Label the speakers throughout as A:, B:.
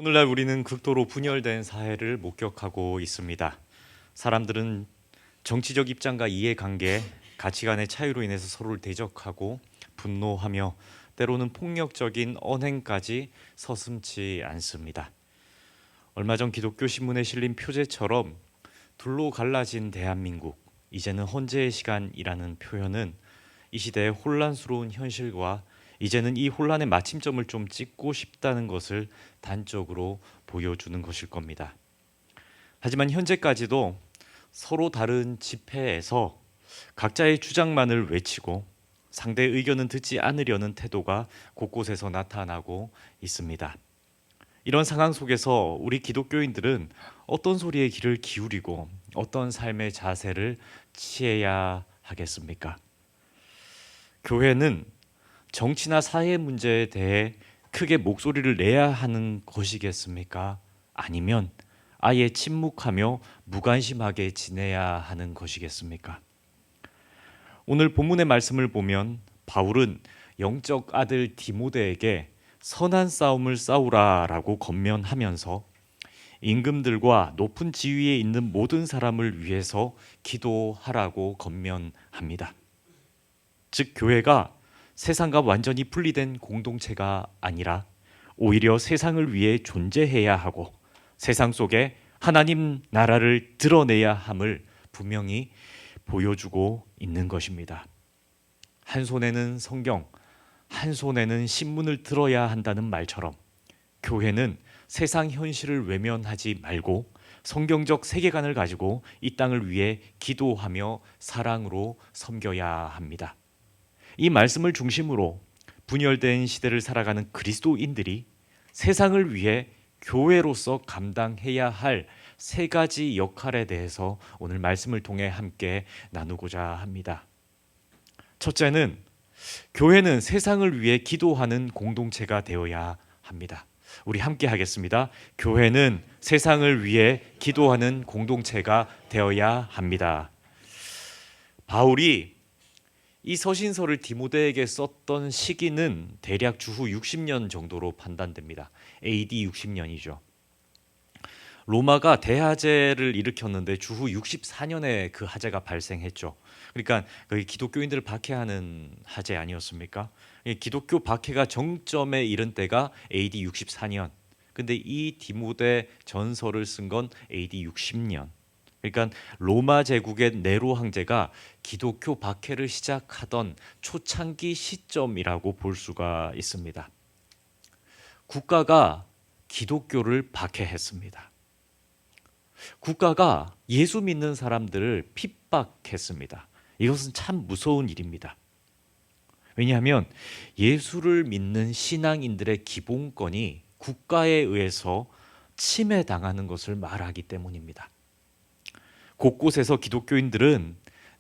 A: 오늘날 우리는 극도로 분열된 사회를 목격하고 있습니다. 사람들은 정치적 입장과 이해관계, 가치관의 차이로 인해서 서로를 대적하고 분노하며 때로는 폭력적인 언행까지 서슴지 않습니다. 얼마 전 기독교 신문에 실린 표제처럼 둘로 갈라진 대한민국, 이제는 헌재의 시간이라는 표현은 이 시대의 혼란스러운 현실과 이제는 이 혼란의 마침점을 좀 찍고 싶다는 것을 단적으로 보여주는 것일 겁니다. 하지만 현재까지도 서로 다른 집회에서 각자의 주장만을 외치고 상대의 의견은 듣지 않으려는 태도가 곳곳에서 나타나고 있습니다. 이런 상황 속에서 우리 기독교인들은 어떤 소리에 귀를 기울이고 어떤 삶의 자세를 취해야 하겠습니까? 교회는 정치나 사회 문제에 대해 크게 목소리를 내야 하는 것이겠습니까? 아니면 아예 침묵하며 무관심하게 지내야 하는 것이겠습니까? 오늘 본문의 말씀을 보면 바울은 영적 아들 디모데에게 선한 싸움을 싸우라라고 권면하면서 임금들과 높은 지위에 있는 모든 사람을 위해서 기도하라고 권면합니다. 즉 교회가 세상과 완전히 분리된 공동체가 아니라 오히려 세상을 위해 존재해야 하고 세상 속에 하나님 나라를 드러내야 함을 분명히 보여주고 있는 것입니다. 한 손에는 성경, 한 손에는 신문을 들어야 한다는 말처럼 교회는 세상 현실을 외면하지 말고 성경적 세계관을 가지고 이 땅을 위해 기도하며 사랑으로 섬겨야 합니다. 이 말씀을 중심으로 분열된 시대를 살아가는 그리스도인들이 세상을 위해 교회로서 감당해야 할 세 가지 역할에 대해서 오늘 말씀을 통해 함께 나누고자 합니다. 첫째는 교회는 세상을 위해 기도하는 공동체가 되어야 합니다. 우리 함께 하겠습니다. 교회는 세상을 위해 기도하는 공동체가 되어야 합니다. 바울이 이 서신서를 디모데에게 썼던 시기는 대략 주후 60년 정도로 판단됩니다. AD 60년이죠. 로마가 대화재를 일으켰는데 주후 64년에 그 화재가 발생했죠. 그러니까 거기 기독교인들을 박해하는 화재 아니었습니까? 기독교 박해가 정점에 이른 때가 AD 64년. 근데 이 디모데 전서를 쓴 건 AD 60년. 그러니까 로마 제국의 네로 황제가 기독교 박해를 시작하던 초창기 시점이라고 볼 수가 있습니다. 국가가 기독교를 박해했습니다. 국가가 예수 믿는 사람들을 핍박했습니다. 이것은 참 무서운 일입니다. 왜냐하면 예수를 믿는 신앙인들의 기본권이 국가에 의해서 침해당하는 것을 말하기 때문입니다. 곳곳에서 기독교인들은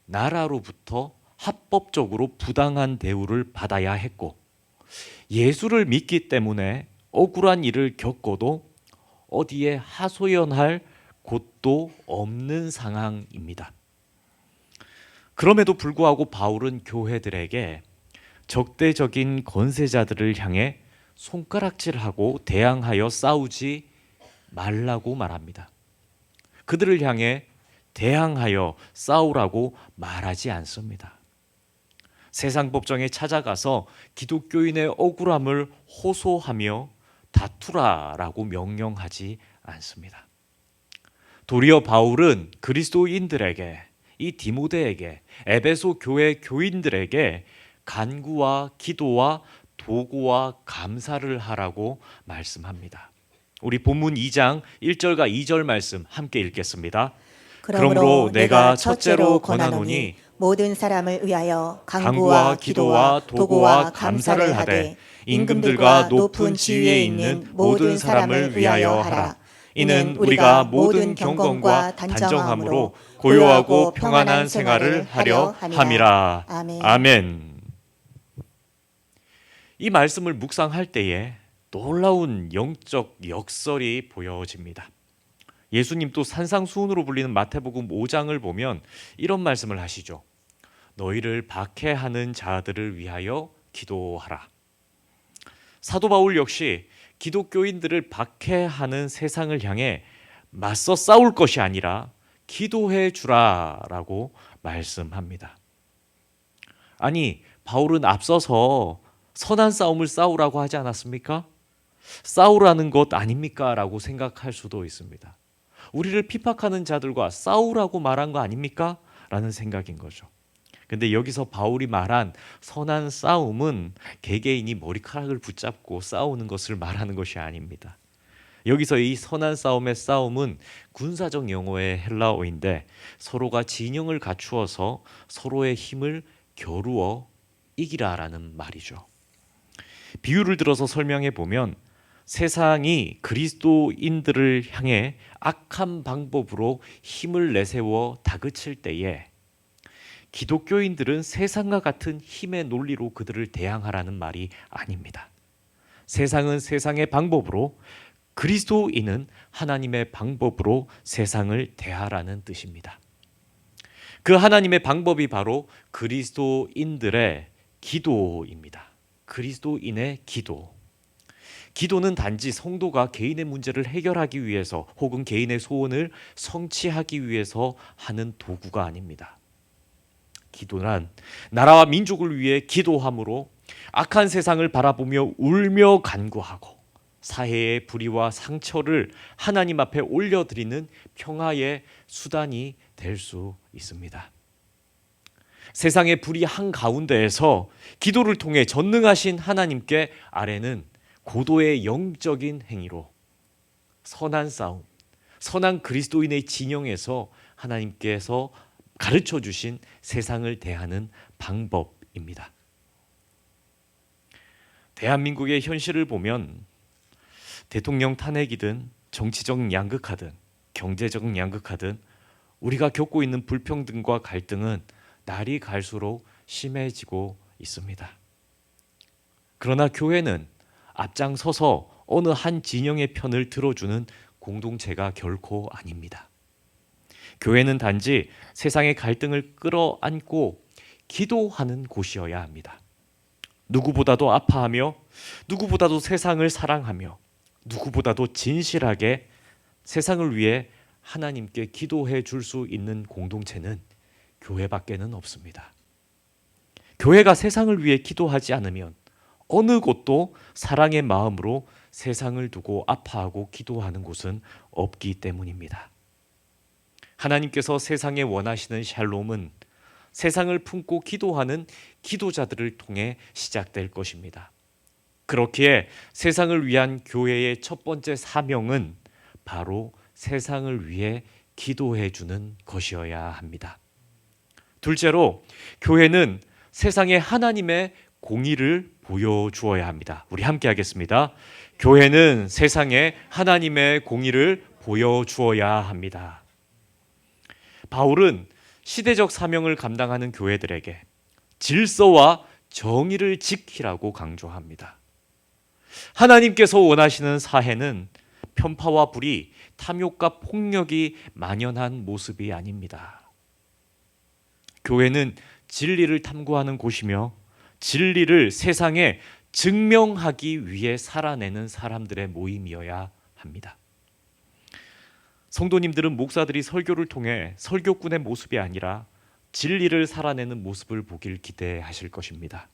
A: 나라로부터 합법적으로 부당한 대우를 받아야 했고 예수를 믿기 때문에 억울한 일을 겪어도 어디에 하소연할 곳도 없는 상황입니다. 그럼에도 불구하고 바울은 교회들에게 적대적인 권세자들을 향해 손가락질하고 대항하여 싸우지 말라고 말합니다. 그들을 향해 대항하여 싸우라고 말하지 않습니다. 세상 법정에 찾아가서 기독교인의 억울함을 호소하며 다투라라고 명령하지 않습니다. 도리어 바울은 그리스도인들에게, 이 디모데에게, 에베소 교회 교인들에게 간구와 기도와 도구와 감사를 하라고 말씀합니다. 우리 본문 2장 1절과 2절 말씀 함께 읽겠습니다.
B: 그러므로 내가 첫째로 권하노니 모든 사람을 위하여 간구와 기도와 도구와 감사를 하되 임금들과 높은 지위에 있는 모든 사람을 위하여 하라. 이는 우리가 모든 경건과 단정함으로 고요하고 평안한 생활을 하려 함이라.
A: 아멘. 이 말씀을 묵상할 때에 놀라운 영적 역설이 보여집니다. 예수님도 산상수훈으로 불리는 마태복음 5장을 보면 이런 말씀을 하시죠. 너희를 박해하는 자들을 위하여 기도하라. 사도 바울 역시 기독교인들을 박해하는 세상을 향해 맞서 싸울 것이 아니라 기도해 주라라고 말씀합니다. 아니, 바울은 앞서서 선한 싸움을 싸우라고 하지 않았습니까? 싸우라는 것 아닙니까? 라고 생각할 수도 있습니다. 우리를 핍박하는 자들과 싸우라고 말한 거 아닙니까? 라는 생각인 거죠. 근데 여기서 바울이 말한 선한 싸움은 개개인이 머리카락을 붙잡고 싸우는 것을 말하는 것이 아닙니다. 여기서 이 선한 싸움의 싸움은 군사적 용어의 헬라어인데 서로가 진영을 갖추어서 서로의 힘을 겨루어 이기라라는 말이죠. 비유를 들어서 설명해 보면 세상이 그리스도인들을 향해 악한 방법으로 힘을 내세워 다그칠 때에 기독교인들은 세상과 같은 힘의 논리로 그들을 대항하라는 말이 아닙니다. 세상은 세상의 방법으로, 그리스도인은 하나님의 방법으로 세상을 대하라는 뜻입니다. 그 하나님의 방법이 바로 그리스도인들의 기도입니다. 그리스도인의 기도. 기도는 단지 성도가 개인의 문제를 해결하기 위해서 혹은 개인의 소원을 성취하기 위해서 하는 도구가 아닙니다. 기도란 나라와 민족을 위해 기도함으로 악한 세상을 바라보며 울며 간구하고 사회의 불의와 상처를 하나님 앞에 올려드리는 평화의 수단이 될 수 있습니다. 세상의 불의 한가운데에서 기도를 통해 전능하신 하나님께 아뢰는 고도의 영적인 행위로 선한 싸움, 선한 그리스도인의 진영에서 하나님께서 가르쳐 주신 세상을 대하는 방법입니다. 대한민국의 현실을 보면 대통령 탄핵이든 정치적 양극화든 경제적 양극화든 우리가 겪고 있는 불평등과 갈등은 날이 갈수록 심해지고 있습니다. 그러나 교회는 앞장서서 어느 한 진영의 편을 들어주는 공동체가 결코 아닙니다. 교회는 단지 세상의 갈등을 끌어안고 기도하는 곳이어야 합니다. 누구보다도 아파하며 누구보다도 세상을 사랑하며 누구보다도 진실하게 세상을 위해 하나님께 기도해 줄 수 있는 공동체는 교회밖에는 없습니다. 교회가 세상을 위해 기도하지 않으면 어느 곳도 사랑의 마음으로 세상을 두고 아파하고 기도하는 곳은 없기 때문입니다. 하나님께서 세상에 원하시는 샬롬은 세상을 품고 기도하는 기도자들을 통해 시작될 것입니다. 그렇기에 세상을 위한 교회의 첫 번째 사명은 바로 세상을 위해 기도해 주는 것이어야 합니다. 둘째로 교회는 세상에 하나님의 공의를 보여주어야 합니다. 우리 함께 하겠습니다. 교회는 세상에 하나님의 공의를 보여주어야 합니다. 바울은 시대적 사명을 감당하는 교회들에게 질서와 정의를 지키라고 강조합니다. 하나님께서 원하시는 사회는 편파와 불의, 탐욕과 폭력이 만연한 모습이 아닙니다. 교회는 진리를 탐구하는 곳이며 진리를 세상에 증명하기 위해 살아내는 사람들의 모임이어야 합니다. 성도님들은 목사들이 설교를 통해 설교꾼의 모습이 아니라 진리를 살아내는 모습을 보길 기대하실 것입니다.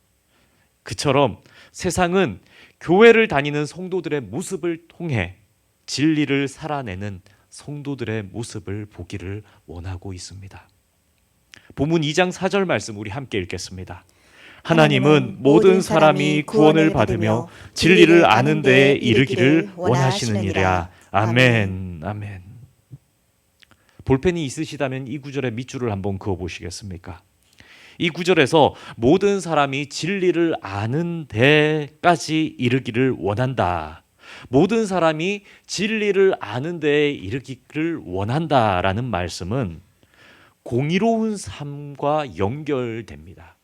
A: 그처럼 세상은 교회를 다니는 성도들의 모습을 통해 진리를 살아내는 성도들의 모습을 보기를 원하고 있습니다. 본문 2장 4절 말씀 우리 함께 읽겠습니다. 하나님은 모든 사람이 구원을 받으며 진리를 아는 데에 이르기를 원하시느니라. 아멘. 아멘. 볼펜이 있으시다면 이 구절의 밑줄을 한번 그어 보시겠습니까? 이 구절에서 모든 사람이 진리를 아는 데까지 이르기를 원한다. 모든 사람이 진리를 아는 데에 이르기를 원한다라는 말씀은 공의로운 삶과 연결됩니다.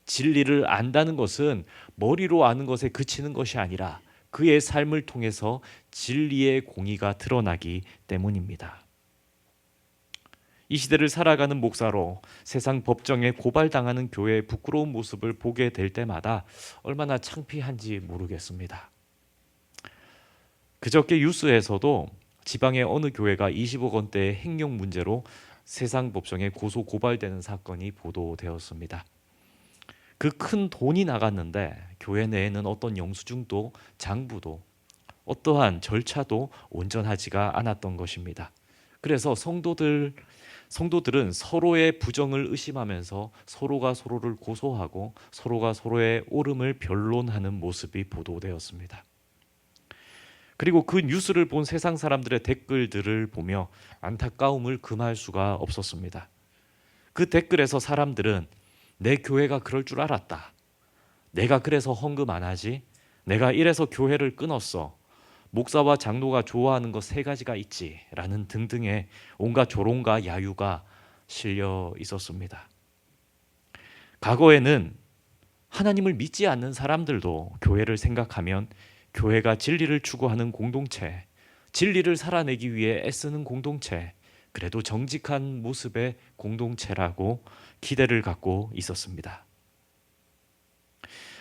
A: 진리를 안다는 것은 머리로 아는 것에 그치는 것이 아니라 그의 삶을 통해서 진리의 공의가 드러나기 때문입니다. 이 시대를 살아가는 목사로 세상 법정에 고발당하는 교회의 부끄러운 모습을 보게 될 때마다 얼마나 창피한지 모르겠습니다. 그저께 뉴스에서도 지방의 어느 교회가 20억 원대의 횡령 문제로 세상법정에 고소 고발되는 사건이 보도되었습니다. 그 큰 돈이 나갔는데 교회 내에는 어떤 영수증도 장부도 어떠한 절차도 온전하지가 않았던 것입니다. 그래서 성도들은 서로의 부정을 의심하면서 서로가 서로를 고소하고 서로가 서로의 옳음을 변론하는 모습이 보도되었습니다. 그리고 그 뉴스를 본 세상 사람들의 댓글들을 보며 안타까움을 금할 수가 없었습니다. 그 댓글에서 사람들은 내 교회가 그럴 줄 알았다. 내가 그래서 헌금 안 하지? 내가 이래서 교회를 끊었어. 목사와 장로가 좋아하는 거 3가지가 있지. 라는 등등의 온갖 조롱과 야유가 실려 있었습니다. 과거에는 하나님을 믿지 않는 사람들도 교회를 생각하면 교회가 진리를 추구하는 공동체, 진리를 살아내기 위해 애쓰는 공동체, 그래도 정직한 모습의 공동체라고 기대를 갖고 있었습니다.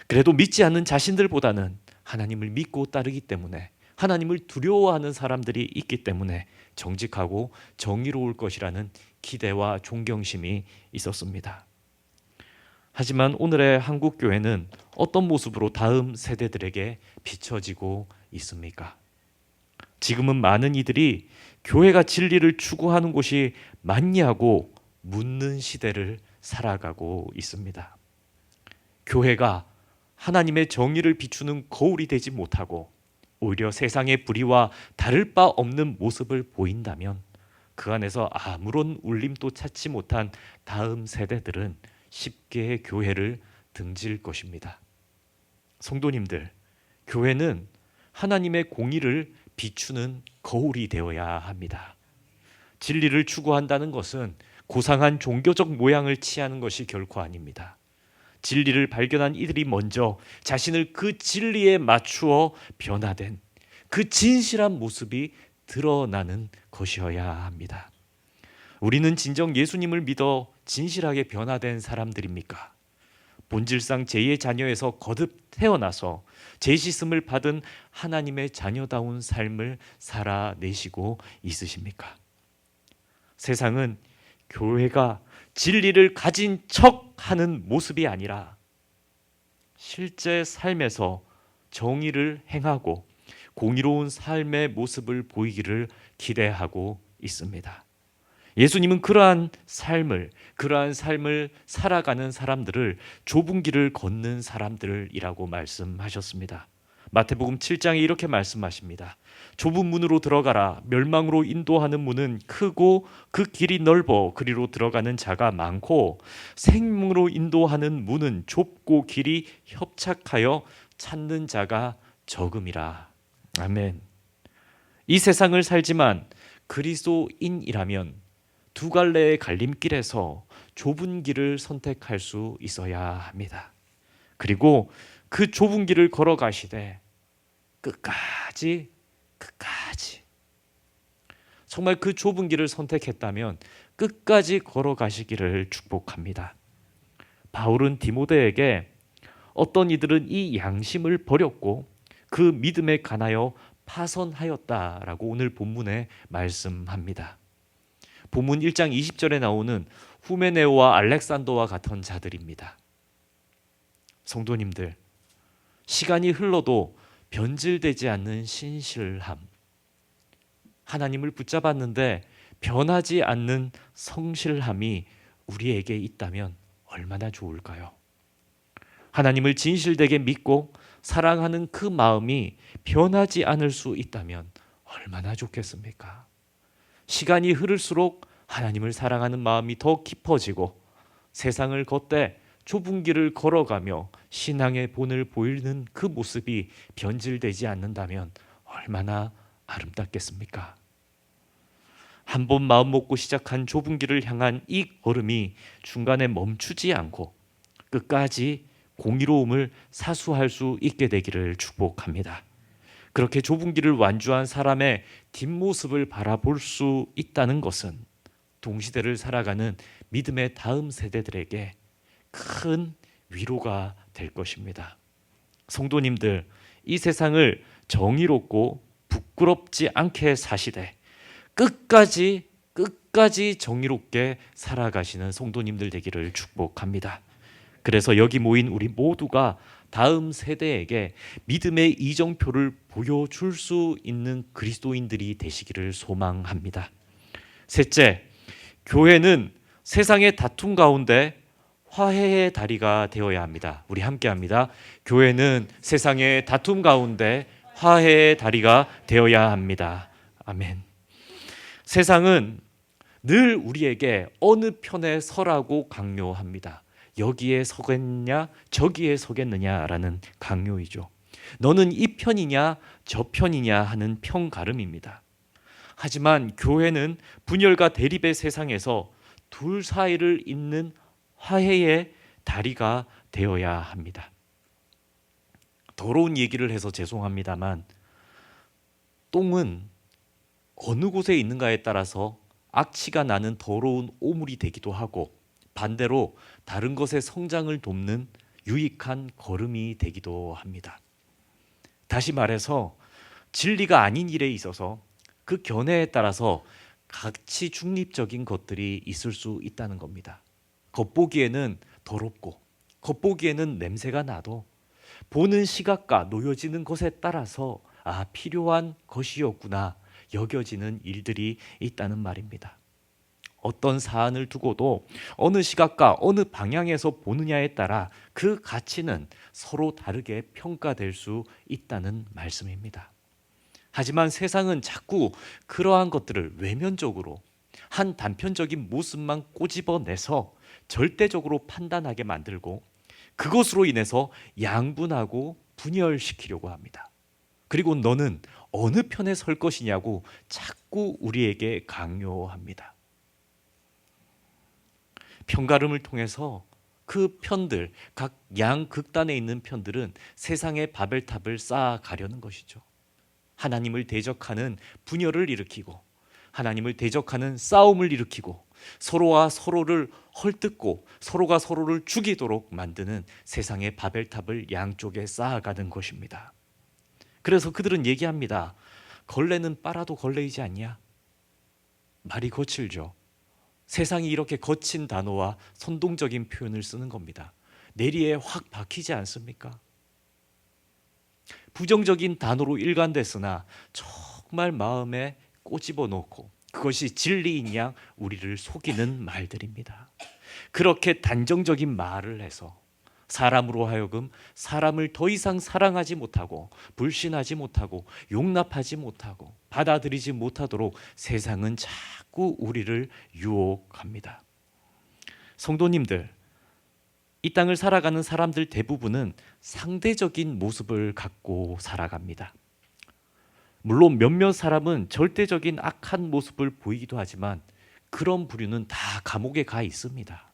A: 그래도 믿지 않는 자신들보다는 하나님을 믿고 따르기 때문에, 하나님을 두려워하는 사람들이 있기 때문에 정직하고 정의로울 것이라는 기대와 존경심이 있었습니다. 하지만 오늘의 한국 교회는 어떤 모습으로 다음 세대들에게 비춰지고 있습니까? 지금은 많은 이들이 교회가 진리를 추구하는 곳이 맞냐고 묻는 시대를 살아가고 있습니다. 교회가 하나님의 정의를 비추는 거울이 되지 못하고 오히려 세상의 불의와 다를 바 없는 모습을 보인다면 그 안에서 아무런 울림도 찾지 못한 다음 세대들은 쉽게 교회를 등질 것입니다. 성도님들, 교회는 하나님의 공의를 비추는 거울이 되어야 합니다. 진리를 추구한다는 것은 고상한 종교적 모양을 취하는 것이 결코 아닙니다. 진리를 발견한 이들이 먼저 자신을 그 진리에 맞추어 변화된 그 진실한 모습이 드러나는 것이어야 합니다. 우리는 진정 예수님을 믿어 진실하게 변화된 사람들입니까? 본질상 제2의 자녀에서 거듭 태어나서 재시씀을 받은 하나님의 자녀다운 삶을 살아내시고 있으십니까? 세상은 교회가 진리를 가진 척 하는 모습이 아니라 실제 삶에서 정의를 행하고 공의로운 삶의 모습을 보이기를 기대하고 있습니다. 예수님은 그러한 삶을 살아가는 사람들을 좁은 길을 걷는 사람들이라고 말씀하셨습니다. 마태복음 7장에 이렇게 말씀하십니다. 좁은 문으로 들어가라. 멸망으로 인도하는 문은 크고 그 길이 넓어 그리로 들어가는 자가 많고 생명으로 인도하는 문은 좁고 길이 협착하여 찾는 자가 적음이라. 아멘. 이 세상을 살지만 그리스도인이라면 두 갈래의 갈림길에서 좁은 길을 선택할 수 있어야 합니다. 그리고 그 좁은 길을 걸어가시되 끝까지 정말 그 좁은 길을 선택했다면 끝까지 걸어가시기를 축복합니다. 바울은 디모데에게 어떤 이들은 이 양심을 버렸고 그 믿음에 관하여 파선하였다라고 오늘 본문에 말씀합니다. 본문 1장 20절에 나오는 후메네오와 알렉산더와 같은 자들입니다. 성도님들, 시간이 흘러도 변질되지 않는 신실함, 하나님을 붙잡았는데 변하지 않는 성실함이 우리에게 있다면 얼마나 좋을까요? 하나님을 진실되게 믿고 사랑하는 그 마음이 변하지 않을 수 있다면 얼마나 좋겠습니까? 시간이 흐를수록 하나님을 사랑하는 마음이 더 깊어지고 세상을 걷되 좁은 길을 걸어가며 신앙의 본을 보이는 그 모습이 변질되지 않는다면 얼마나 아름답겠습니까? 한 번 마음 먹고 시작한 좁은 길을 향한 이 걸음이 중간에 멈추지 않고 끝까지 공의로움을 사수할 수 있게 되기를 축복합니다. 그렇게 좁은 길을 완주한 사람의 뒷모습을 바라볼 수 있다는 것은 동시대를 살아가는 믿음의 다음 세대들에게 큰 위로가 될 것입니다. 성도님들, 이 세상을 정의롭고 부끄럽지 않게 사시되 끝까지 정의롭게 살아가시는 성도님들 되기를 축복합니다. 그래서 여기 모인 우리 모두가 다음 세대에게 믿음의 이정표를 보여줄 수 있는 그리스도인들이 되시기를 소망합니다. 셋째, 교회는 세상의 다툼 가운데 화해의 다리가 되어야 합니다. 우리 함께 합니다. 교회는 세상의 다툼 가운데 화해의 다리가 되어야 합니다. 아멘. 세상은 늘 우리에게 어느 편에 서라고 강요합니다. 여기에 서겠냐 저기에 서겠느냐라는 강요이죠. 너는 이 편이냐 저 편이냐 하는 편가름입니다. 하지만 교회는 분열과 대립의 세상에서 둘 사이를 잇는 화해의 다리가 되어야 합니다. 더러운 얘기를 해서 죄송합니다만 똥은 어느 곳에 있는가에 따라서 악취가 나는 더러운 오물이 되기도 하고 반대로 다른 것의 성장을 돕는 유익한 거름이 되기도 합니다. 다시 말해서 진리가 아닌 일에 있어서 그 견해에 따라서 가치 중립적인 것들이 있을 수 있다는 겁니다. 겉보기에는 더럽고 겉보기에는 냄새가 나도 보는 시각과 놓여지는 것에 따라서 필요한 것이었구나 여겨지는 일들이 있다는 말입니다. 어떤 사안을 두고도 어느 시각과 어느 방향에서 보느냐에 따라 그 가치는 서로 다르게 평가될 수 있다는 말씀입니다. 하지만 세상은 자꾸 그러한 것들을 외면적으로 한 단편적인 모습만 꼬집어내서 절대적으로 판단하게 만들고 그것으로 인해서 양분하고 분열시키려고 합니다. 그리고 너는 어느 편에 설 것이냐고 자꾸 우리에게 강요합니다. 편가름을 통해서 그 편들, 각 양극단에 있는 편들은 세상의 바벨탑을 쌓아가려는 것이죠. 하나님을 대적하는 분열을 일으키고 하나님을 대적하는 싸움을 일으키고 서로와 서로를 헐뜯고 서로가 서로를 죽이도록 만드는 세상의 바벨탑을 양쪽에 쌓아가는 것입니다. 그래서 그들은 얘기합니다. 걸레는 빨아도 걸레이지 않냐? 말이 거칠죠. 세상이 이렇게 거친 단어와 선동적인 표현을 쓰는 겁니다. 내리에 확 박히지 않습니까? 부정적인 단어로 일관됐으나 정말 마음에 꼬집어 놓고 그것이 진리인 양 우리를 속이는 말들입니다. 그렇게 단정적인 말을 해서 사람으로 하여금 사람을 더 이상 사랑하지 못하고 불신하지 못하고 용납하지 못하고 받아들이지 못하도록 세상은 자꾸 우리를 유혹합니다. 성도님들, 이 땅을 살아가는 사람들 대부분은 상대적인 모습을 갖고 살아갑니다. 물론 몇몇 사람은 절대적인 악한 모습을 보이기도 하지만 그런 부류는 다 감옥에 가 있습니다.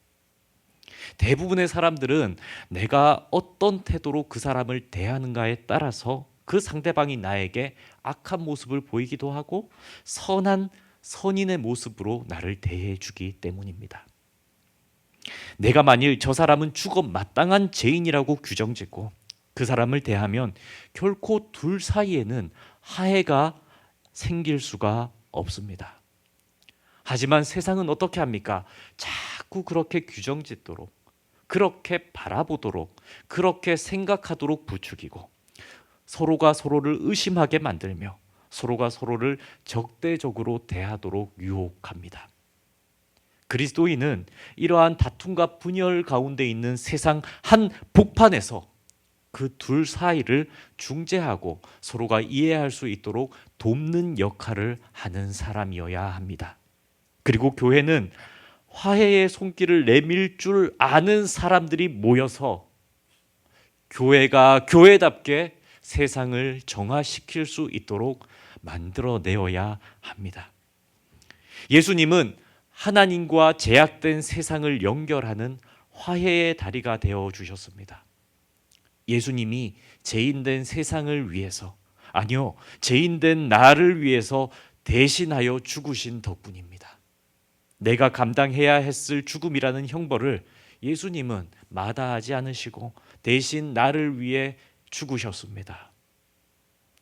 A: 대부분의 사람들은 내가 어떤 태도로 그 사람을 대하는가에 따라서 그 상대방이 나에게 악한 모습을 보이기도 하고 선한 선인의 모습으로 나를 대해주기 때문입니다. 내가 만일 저 사람은 죽어 마땅한 죄인이라고 규정짓고 그 사람을 대하면 결코 둘 사이에는 화해가 생길 수가 없습니다. 하지만 세상은 어떻게 합니까? 자꾸 그렇게 규정짓도록, 그렇게 바라보도록, 그렇게 생각하도록 부추기고 서로가 서로를 의심하게 만들며 서로가 서로를 적대적으로 대하도록 유혹합니다. 그리스도인은 이러한 다툼과 분열 가운데 있는 세상 한 복판에서 그 둘 사이를 중재하고 서로가 이해할 수 있도록 돕는 역할을 하는 사람이어야 합니다. 그리고 교회는 화해의 손길을 내밀 줄 아는 사람들이 모여서 교회가 교회답게 세상을 정화시킬 수 있도록 만들어내어야 합니다. 예수님은 하나님과 제약된 세상을 연결하는 화해의 다리가 되어 주셨습니다. 예수님이 죄인된 세상을 위해서, 아니요, 죄인된 나를 위해서 대신하여 죽으신 덕분입니다. 내가 감당해야 했을 죽음이라는 형벌을 예수님은 마다하지 않으시고 대신 나를 위해 죽으셨습니다.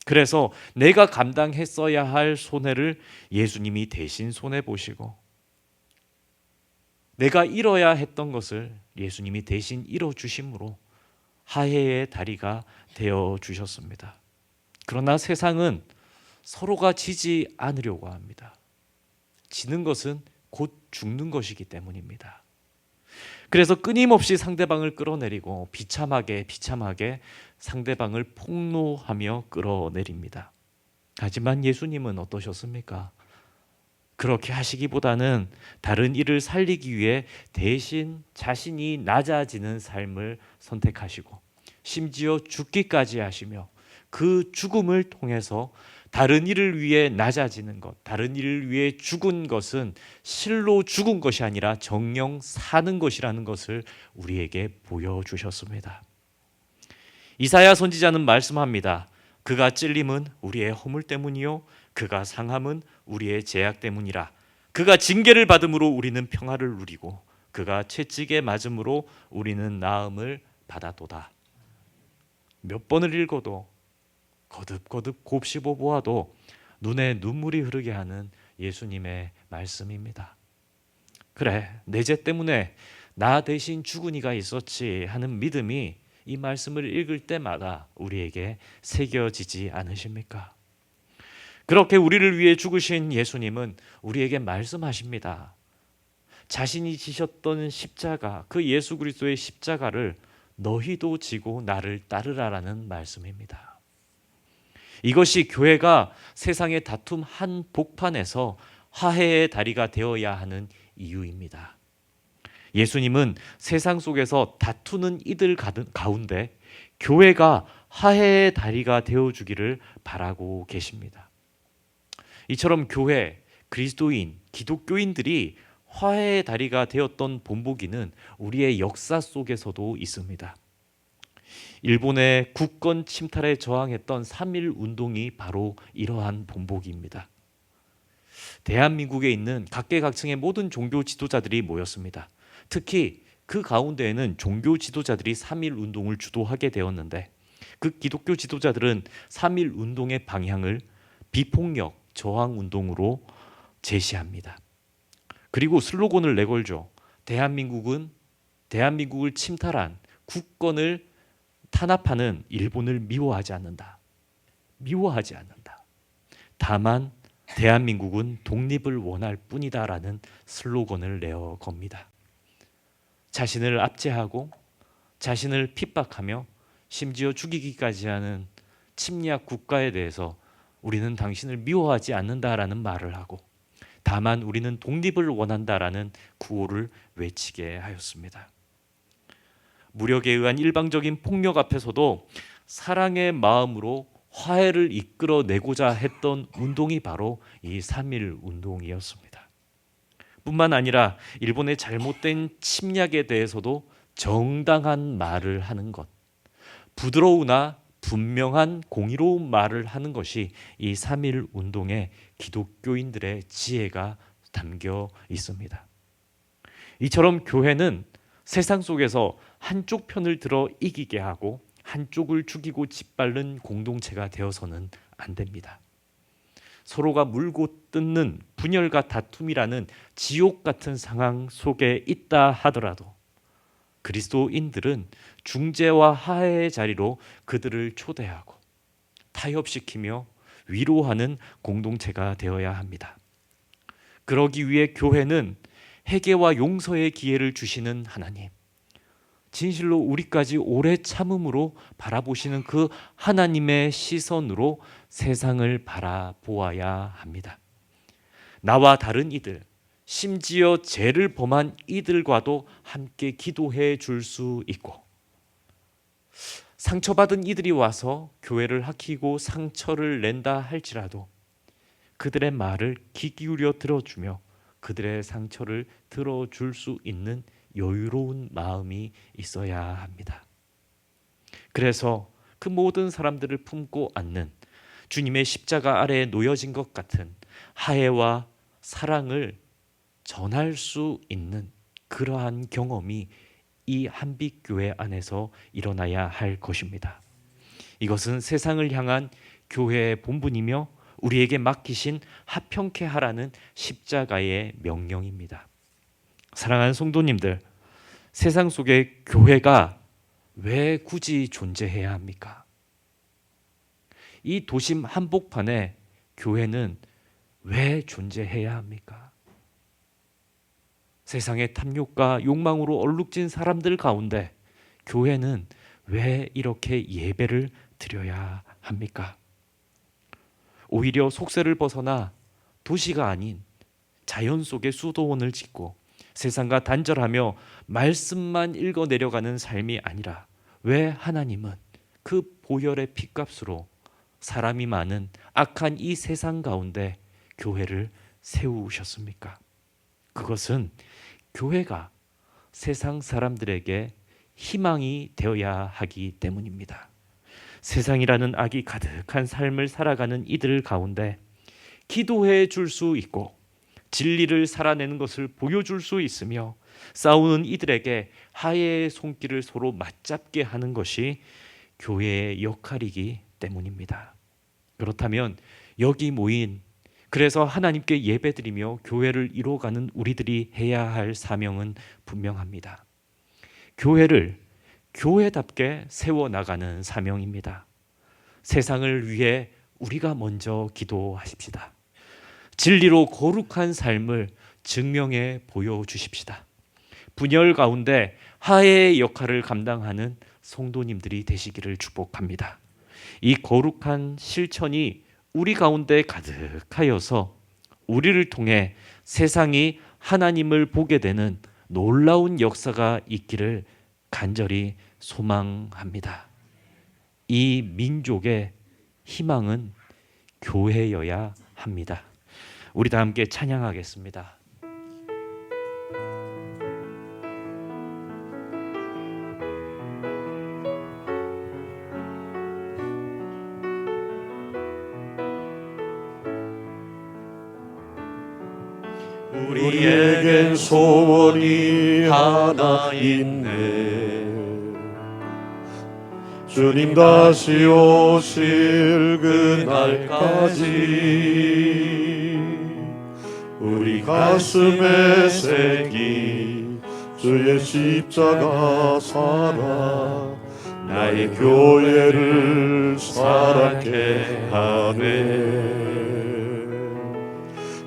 A: 그래서 내가 감당했어야 할 손해를 예수님이 대신 손해 보시고, 내가 잃어야 했던 것을 예수님이 대신 잃어 주심으로 화해의 다리가 되어 주셨습니다. 그러나 세상은 서로가 지지 않으려고 합니다. 지는 것은 곧 죽는 것이기 때문입니다. 그래서 끊임없이 상대방을 끌어내리고 비참하게 상대방을 폭로하며 끌어내립니다. 하지만 예수님은 어떠셨습니까? 그렇게 하시기보다는 다른 이를 살리기 위해 대신 자신이 낮아지는 삶을 선택하시고 심지어 죽기까지 하시며, 그 죽음을 통해서 다른 이를 위해 낮아지는 것, 다른 이를 위해 죽은 것은 실로 죽은 것이 아니라 정령 사는 것이라는 것을 우리에게 보여주셨습니다. 이사야 선지자는 말씀합니다. 그가 찔림은 우리의 허물 때문이요 그가 상함은 우리의 죄악 때문이라. 그가 징계를 받음으로 우리는 평화를 누리고 그가 채찍에 맞음으로 우리는 나음을 받았도다. 몇 번을 읽어도 거듭거듭 곱씹어 보아도 눈에 눈물이 흐르게 하는 예수님의 말씀입니다. 그래, 내 죄 때문에 나 대신 죽은 이가 있었지 하는 믿음이 이 말씀을 읽을 때마다 우리에게 새겨지지 않으십니까? 그렇게 우리를 위해 죽으신 예수님은 우리에게 말씀하십니다. 자신이 지셨던 십자가, 그 예수 그리스도의 십자가를 너희도 지고 나를 따르라라는 말씀입니다. 이것이 교회가 세상의 다툼 한복판에서 화해의 다리가 되어야 하는 이유입니다. 예수님은 세상 속에서 다투는 이들 가운데 교회가 화해의 다리가 되어주기를 바라고 계십니다. 이처럼 교회, 그리스도인, 기독교인들이 화해의 다리가 되었던 본보기는 우리의 역사 속에서도 있습니다. 일본의 국권 침탈에 저항했던 3.1 운동이 바로 이러한 본보기입니다. 대한민국에 있는 각계각층의 모든 종교 지도자들이 모였습니다. 특히 그 가운데에는 종교 지도자들이 3.1 운동을 주도하게 되었는데, 그 기독교 지도자들은 3.1 운동의 방향을 비폭력 저항 운동으로 제시합니다. 그리고 슬로건을 내걸죠. 대한민국을 침탈한 국권을 탄압하는 일본을 미워하지 않는다. 미워하지 않는다. 다만 대한민국은 독립을 원할 뿐이다라는 슬로건을 내어 겁니다. 자신을 압제하고 자신을 핍박하며 심지어 죽이기까지 하는 침략 국가에 대해서 우리는 당신을 미워하지 않는다라는 말을 하고, 다만 우리는 독립을 원한다라는 구호를 외치게 하였습니다. 무력에 의한 일방적인 폭력 앞에서도 사랑의 마음으로 화해를 이끌어내고자 했던 운동이 바로 이 3.1 운동이었습니다. 뿐만 아니라 일본의 잘못된 침략에 대해서도 정당한 말을 하는 것, 부드러우나 분명한 공의로운 말을 하는 것이 이 3.1 운동의 기독교인들의 지혜가 담겨 있습니다. 이처럼 교회는 세상 속에서 한쪽 편을 들어 이기게 하고 한쪽을 죽이고 짓밟는 공동체가 되어서는 안 됩니다. 서로가 물고 뜯는 분열과 다툼이라는 지옥 같은 상황 속에 있다 하더라도 그리스도인들은 중재와 화해의 자리로 그들을 초대하고 타협시키며 위로하는 공동체가 되어야 합니다. 그러기 위해 교회는 회개와 용서의 기회를 주시는 하나님, 진실로 우리까지 오래 참음으로 바라보시는 그 하나님의 시선으로 세상을 바라보아야 합니다. 나와 다른 이들, 심지어 죄를 범한 이들과도 함께 기도해 줄 수 있고, 상처받은 이들이 와서 교회를 학히고 상처를 낸다 할지라도 그들의 말을 귀 기울여 들어주며 그들의 상처를 들어줄 수 있는 여유로운 마음이 있어야 합니다. 그래서 그 모든 사람들을 품고 안는 주님의 십자가 아래에 놓여진 것 같은 화해와 사랑을 전할 수 있는 그러한 경험이 이 한빛교회 안에서 일어나야 할 것입니다. 이것은 세상을 향한 교회의 본분이며 우리에게 맡기신 합평케 하라는 십자가의 명령입니다. 사랑하는 성도님들, 세상 속에 교회가 왜 굳이 존재해야 합니까? 이 도심 한복판에 교회는 왜 존재해야 합니까? 세상의 탐욕과 욕망으로 얼룩진 사람들 가운데 교회는 왜 이렇게 예배를 드려야 합니까? 오히려 속세를 벗어나 도시가 아닌 자연 속에 수도원을 짓고 세상과 단절하며 말씀만 읽어 내려가는 삶이 아니라 왜 하나님은 그 보혈의 핏값으로 사람이 많은 악한 이 세상 가운데 교회를 세우셨습니까? 그것은 교회가 세상 사람들에게 희망이 되어야 하기 때문입니다. 세상이라는 악이 가득한 삶을 살아가는 이들 가운데 기도해 줄 수 있고 진리를 살아내는 것을 보여줄 수 있으며 싸우는 이들에게 화해의 손길을 서로 맞잡게 하는 것이 교회의 역할이기 때문입니다. 그렇다면 여기 모인, 그래서 하나님께 예배드리며 교회를 이루어가는 우리들이 해야 할 사명은 분명합니다. 교회를 교회답게 세워나가는 사명입니다. 세상을 위해 우리가 먼저 기도하십시다. 진리로 거룩한 삶을 증명해 보여주십시다. 분열 가운데 화해의 역할을 감당하는 성도님들이 되시기를 축복합니다. 이 거룩한 실천이 우리 가운데 가득하여서 우리를 통해 세상이 하나님을 보게 되는 놀라운 역사가 있기를 간절히 소망합니다. 이 민족의 희망은 교회여야 합니다. 우리 다 함께 찬양하겠습니다.
C: 우리에겐 소원이 하나 있네. 주님 다시 오실 그날까지 우리 가슴에 새긴 주의 십자가 살아 나의 교회를 사랑케 하네.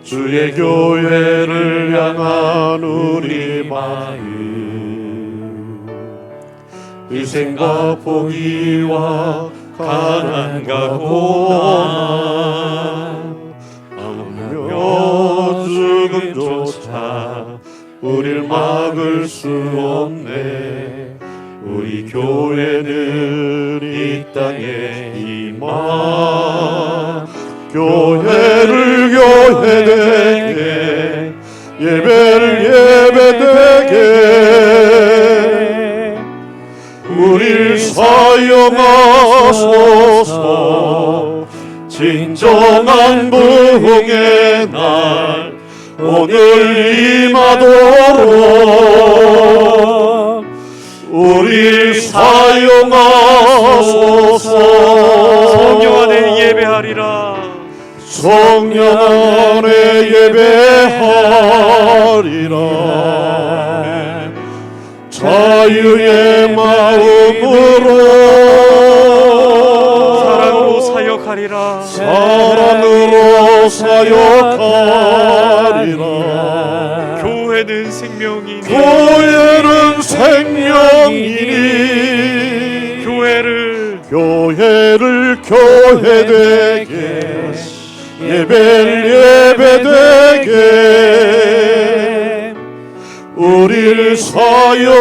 C: 주의 교회를 향한 우리 마음 희생과 포기와 가난과 고난 아무며 죽음조차 우릴 막을 수 없네. 우리 교회는 이 땅의 희망 교회를 교회되게 예배를 예배되게 우릴 사용하소서. 진정한 부흥의 날 오늘 임하도록 우릴 사용하소서.
A: 성령 안에 예배하리라.
C: 성령 안에 예배하리라. 자유의 마음으로
A: 사랑으로 사역하리라.
C: 사랑으로 사역하리라.
A: 교회는 생명이니
C: 교회는 생명이니 교회를 교회되게 예배를 예배되게 우릴 사용하소서.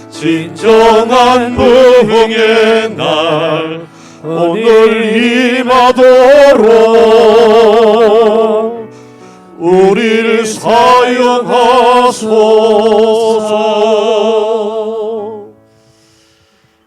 C: 진정한 부흥의 날 오늘 임하도록 우릴 사용하소서.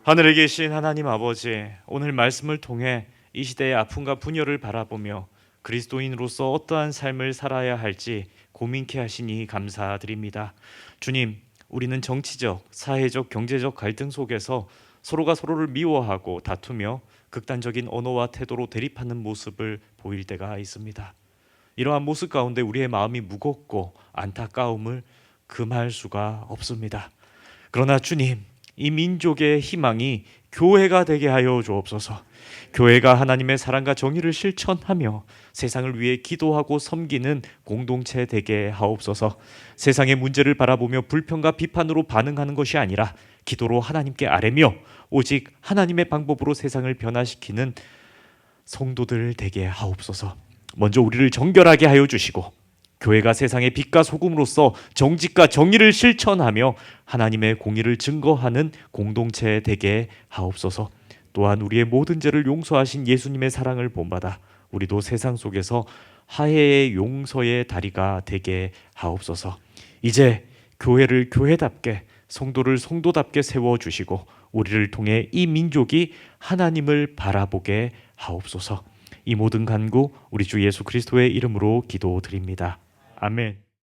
A: 하늘에 계신 하나님 아버지, 오늘 말씀을 통해 이 시대의 아픔과 분열을 바라보며 그리스도인으로서 어떠한 삶을 살아야 할지 고민케 하시니 감사드립니다. 주님, 우리는 정치적, 사회적, 경제적 갈등 속에서 서로가 서로를 미워하고 다투며 극단적인 언어와 태도로 대립하는 모습을 보일 때가 있습니다. 이러한 모습 가운데 우리의 마음이 무겁고 안타까움을 금할 수가 없습니다. 그러나 주님, 이 민족의 희망이 교회가 되게 하여 주옵소서. 교회가 하나님의 사랑과 정의를 실천하며 세상을 위해 기도하고 섬기는 공동체 되게 하옵소서. 세상의 문제를 바라보며 불평과 비판으로 반응하는 것이 아니라 기도로 하나님께 아뢰며 오직 하나님의 방법으로 세상을 변화시키는 성도들 되게 하옵소서. 먼저 우리를 정결하게 하여 주시고 교회가 세상의 빛과 소금으로서 정직과 정의를 실천하며 하나님의 공의를 증거하는 공동체 되게 하옵소서. 또한 우리의 모든 죄를 용서하신 예수님의 사랑을 본받아 우리도 세상 속에서 화해의 용서의 다리가 되게 하옵소서. 이제 교회를 교회답게, 성도를 성도답게 세워주시고 우리를 통해 이 민족이 하나님을 바라보게 하옵소서. 이 모든 간구 우리 주 예수 그리스도의 이름으로 기도드립니다. 아멘.